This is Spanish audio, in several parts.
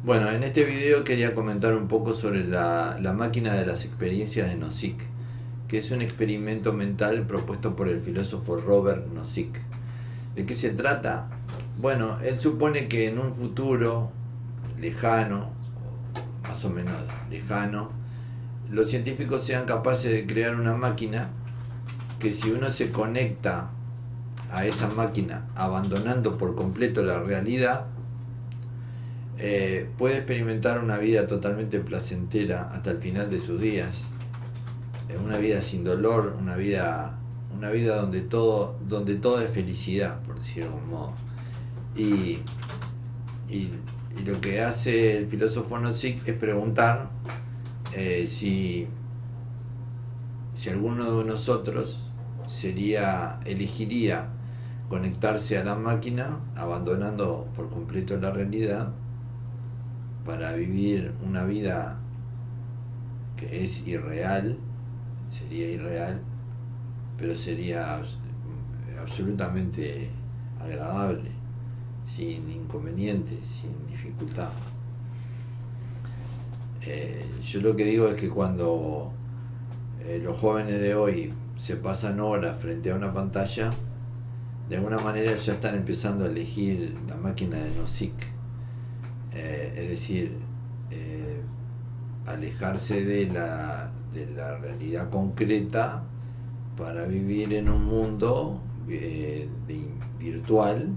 Bueno, en este video quería comentar un poco sobre la máquina de las experiencias de Nozick, que es un experimento mental propuesto por el filósofo Robert Nozick. ¿De qué se trata? Bueno, él supone que en un futuro lejano, más o menos lejano, los científicos sean capaces de crear una máquina que, si uno se conecta a esa máquina abandonando por completo la realidad, puede experimentar una vida totalmente placentera hasta el final de sus días, una vida sin dolor, una vida donde todo es felicidad, por decirlo de algún modo. Y, y, y lo que hace el filósofo Nozick es preguntar si alguno de nosotros elegiría conectarse a la máquina, abandonando por completo la realidad, para vivir una vida que es irreal, sería irreal, pero sería absolutamente agradable, sin inconvenientes, sin dificultad. Yo lo que digo es que cuando los jóvenes de hoy se pasan horas frente a una pantalla, de alguna manera ya están empezando a elegir la máquina de Nozick. Es decir, alejarse de la realidad concreta para vivir en un mundo virtual,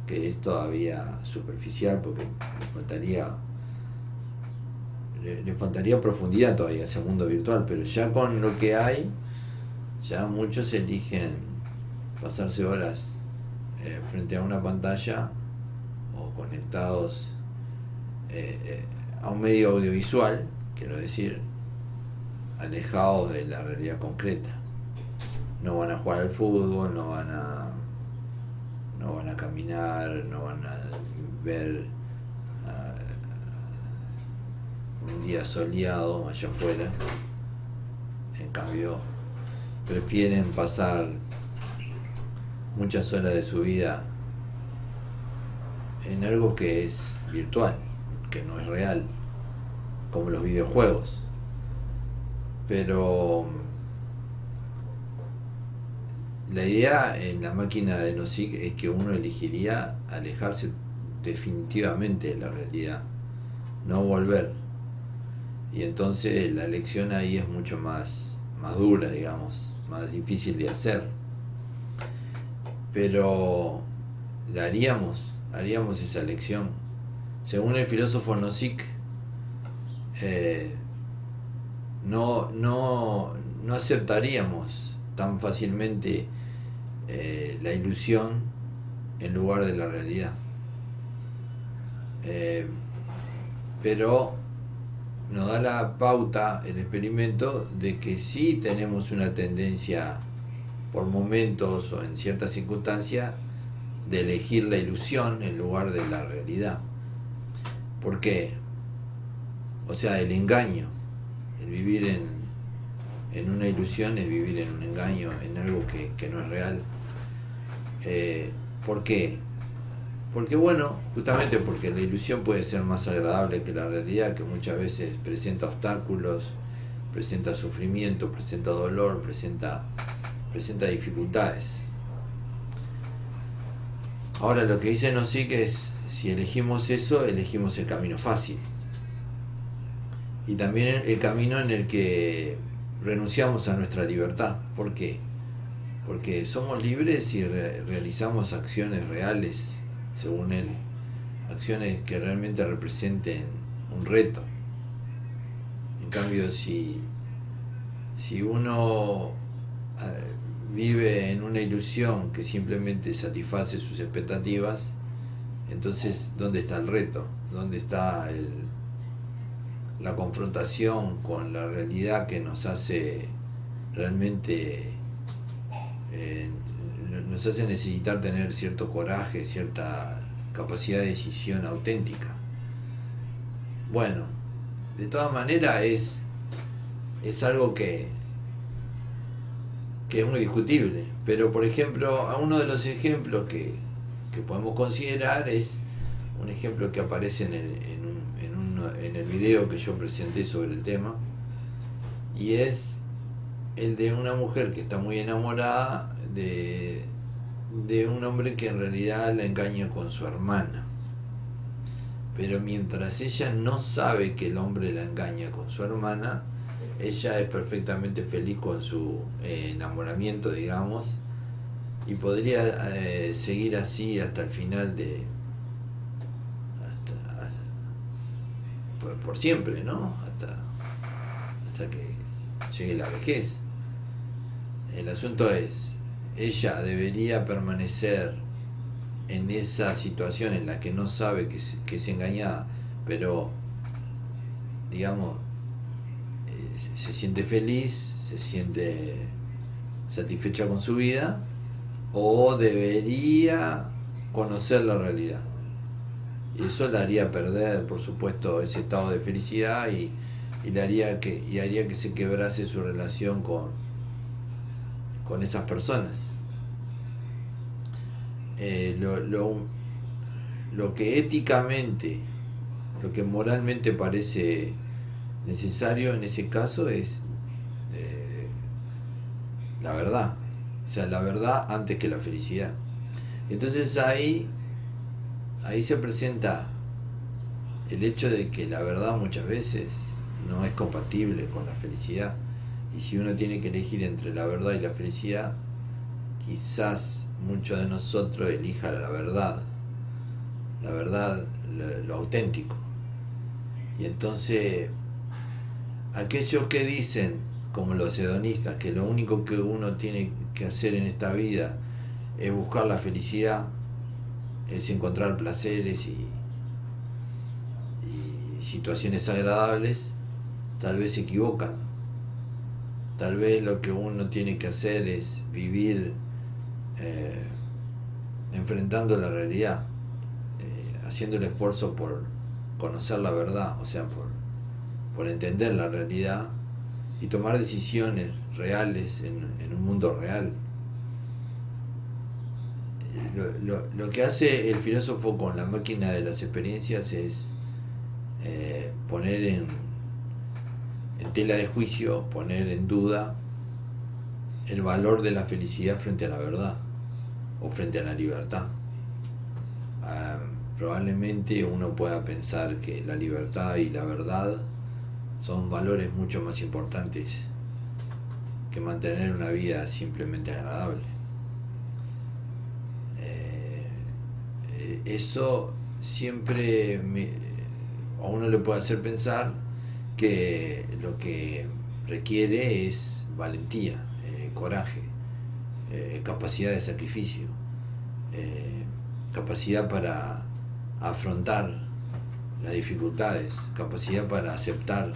que es todavía superficial, porque le faltaría profundidad todavía a ese mundo virtual, pero ya con lo que hay, ya muchos eligen pasarse horas frente a una pantalla o conectados a un medio audiovisual, quiero decir, alejados de la realidad concreta. No van a jugar al fútbol, no van a caminar, no van a ver un día soleado allá afuera. En cambio, prefieren pasar muchas horas de su vida en algo que es virtual, que no es real, como los videojuegos. Pero la idea en la máquina de Nozick es que uno elegiría alejarse definitivamente de la realidad, no volver. Y entonces la elección ahí es mucho más dura, digamos, más difícil de hacer. Pero la haríamos esa elección. Según el filósofo Nozick, no aceptaríamos tan fácilmente la ilusión en lugar de la realidad. Pero nos da la pauta, el experimento, de que sí tenemos una tendencia, por momentos o en ciertas circunstancias, de elegir la ilusión en lugar de la realidad. ¿Por qué? O sea, el engaño, el vivir en una ilusión es vivir en un engaño, en algo que no es real. ¿Por qué? Porque bueno, justamente porque la ilusión puede ser más agradable que la realidad, que muchas veces presenta obstáculos, presenta sufrimiento, presenta dolor, presenta dificultades. Ahora, lo que dice Nozick es, si elegimos eso, elegimos el camino fácil. Y también el camino en el que renunciamos a nuestra libertad. ¿Por qué? Porque somos libres si realizamos acciones reales, según él, acciones que realmente representen un reto. En cambio, si uno vive en una ilusión que simplemente satisface sus expectativas, entonces ¿dónde está el reto? ¿Dónde está la confrontación con la realidad que nos hace realmente nos hace necesitar tener cierto coraje, cierta capacidad de decisión auténtica? Bueno, de todas maneras es algo que es muy discutible, pero por ejemplo, uno de los ejemplos que podemos considerar es un ejemplo que aparece en el video que yo presenté sobre el tema, y es el de una mujer que está muy enamorada de un hombre que en realidad la engaña con su hermana. Pero mientras ella no sabe que el hombre la engaña con su hermana, ella es perfectamente feliz con su enamoramiento, digamos, y podría seguir así hasta el final por siempre, ¿no? Hasta que llegue la vejez. El asunto es, ella debería permanecer en esa situación en la que no sabe que es engañada, pero digamos se siente feliz, se siente satisfecha con su vida, o debería conocer la realidad. Y eso le haría perder, por supuesto, ese estado de felicidad y haría que se quebrase su relación con esas personas. Lo que éticamente, lo que moralmente parece necesario en ese caso es la verdad. O sea, la verdad antes que la felicidad. Entonces ahí se presenta el hecho de que la verdad muchas veces no es compatible con la felicidad. Y si uno tiene que elegir entre la verdad y la felicidad, quizás muchos de nosotros elija la verdad, lo auténtico. Y entonces aquellos que dicen, como los hedonistas, que lo único que uno tiene que hacer en esta vida es buscar la felicidad, es encontrar placeres y situaciones agradables, tal vez se equivocan. Tal vez lo que uno tiene que hacer es vivir enfrentando la realidad, haciendo el esfuerzo por conocer la verdad, o sea, por entender la realidad y tomar decisiones reales en un mundo real. Lo que hace el filósofo con la máquina de las experiencias es poner en tela de juicio, poner en duda el valor de la felicidad frente a la verdad o frente a la libertad. Probablemente uno pueda pensar que la libertad y la verdad son valores mucho más importantes que mantener una vida simplemente agradable. Eso siempre a uno le puede hacer pensar que lo que requiere es valentía, coraje, capacidad de sacrificio, capacidad para afrontar las dificultades, capacidad para aceptar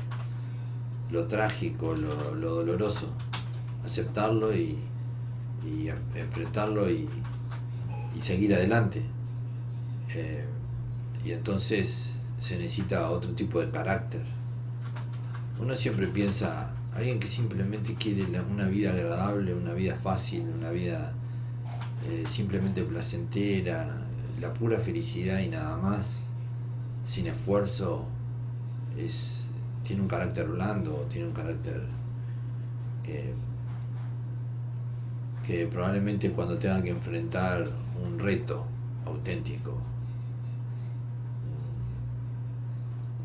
lo trágico, lo doloroso, aceptarlo y enfrentarlo y seguir adelante. Y entonces se necesita otro tipo de carácter. Uno siempre piensa, alguien que simplemente quiere una vida agradable, una vida fácil, una vida simplemente placentera, la pura felicidad y nada más, sin esfuerzo, tiene un carácter blando, tiene un carácter que probablemente cuando tenga que enfrentar un reto auténtico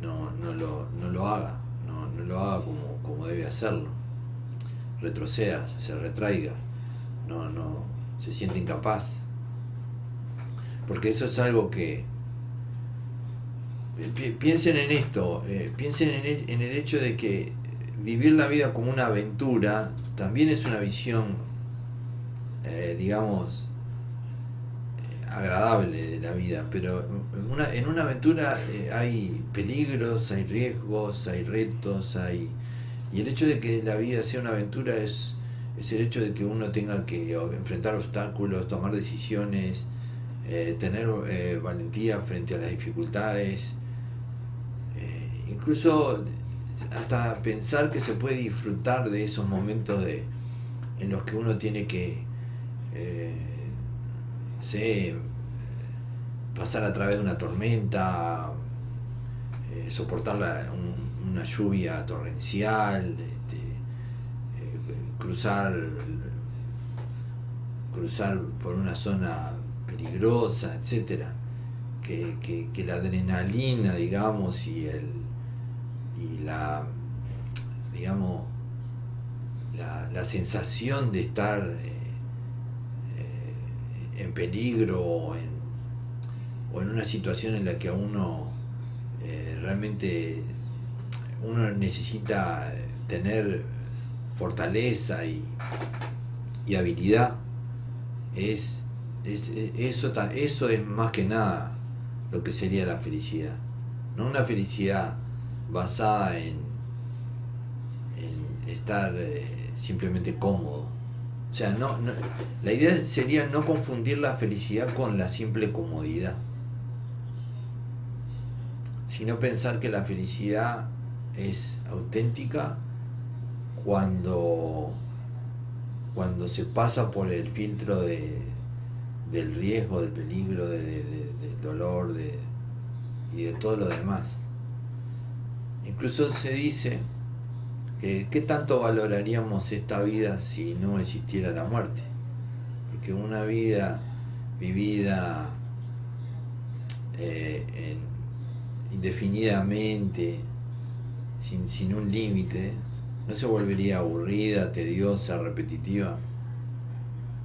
no lo haga, no lo haga como debe hacerlo, retroceda, se retraiga, no se siente incapaz, porque eso es algo que piensen en esto, piensen en el hecho de que vivir la vida como una aventura también es una visión digamos agradable de la vida, pero en una aventura hay peligros, hay riesgos, hay retos, y el hecho de que la vida sea una aventura es el hecho de que uno tenga que enfrentar obstáculos, tomar decisiones, tener valentía frente a las dificultades, incluso hasta pensar que se puede disfrutar de esos momentos en los que uno tiene que pasar a través de una tormenta, soportar una lluvia torrencial, cruzar por una zona peligrosa, etcétera, que la adrenalina, digamos, y la digamos la sensación de estar en peligro o en una situación en la que a uno realmente uno necesita tener fortaleza y habilidad, eso es más que nada lo que sería la felicidad. No una felicidad basada en estar simplemente cómodo. O sea, la idea sería no confundir la felicidad con la simple comodidad, sino pensar que la felicidad es auténtica cuando se pasa por el filtro del riesgo, del peligro, del dolor y de todo lo demás. Incluso se dice que ¿qué tanto valoraríamos esta vida si no existiera la muerte? Porque una vida vivida indefinidamente, sin un límite, no se volvería aburrida, tediosa, repetitiva.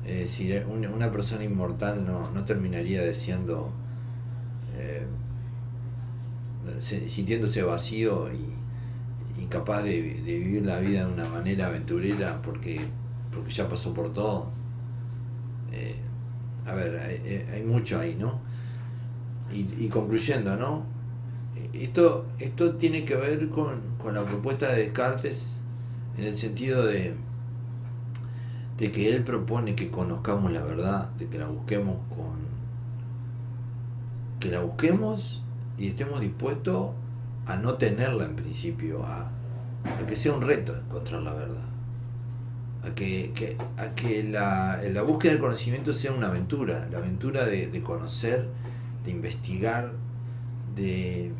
Es decir, una persona inmortal no terminaría deseando, sintiéndose vacío y incapaz de vivir la vida de una manera aventurera porque ya pasó por todo. A ver, hay mucho ahí, ¿no? Y concluyendo, ¿no? Esto tiene que ver con la propuesta de Descartes, en el sentido de que él propone que conozcamos la verdad, de que la busquemos y estemos dispuestos a no tenerla en principio, a que sea un reto encontrar la verdad, a que la búsqueda del conocimiento sea una aventura, la aventura de conocer, de investigar, de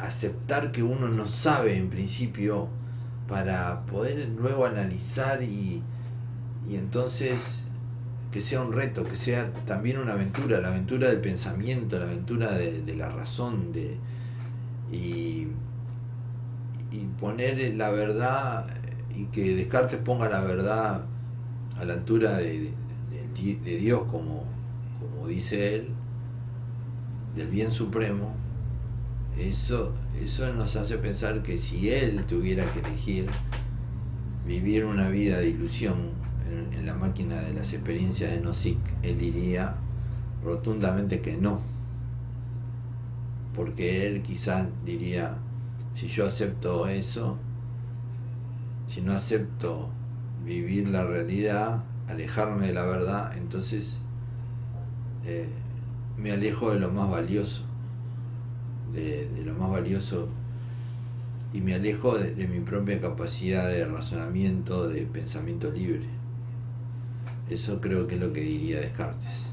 aceptar que uno no sabe en principio, para poder luego analizar y entonces que sea un reto, que sea también una aventura, la aventura del pensamiento, la aventura de la razón, y poner la verdad, y que Descartes ponga la verdad a la altura de Dios, como dice él, del bien supremo. Eso nos hace pensar que si él tuviera que elegir vivir una vida de ilusión en la máquina de las experiencias de Nozick, él diría rotundamente que no, porque él quizás diría: si yo acepto eso, si no acepto vivir la realidad, alejarme de la verdad, entonces me alejo de lo más valioso, de lo más valioso, y me alejo de mi propia capacidad de razonamiento, de pensamiento libre. Eso creo que es lo que diría Descartes.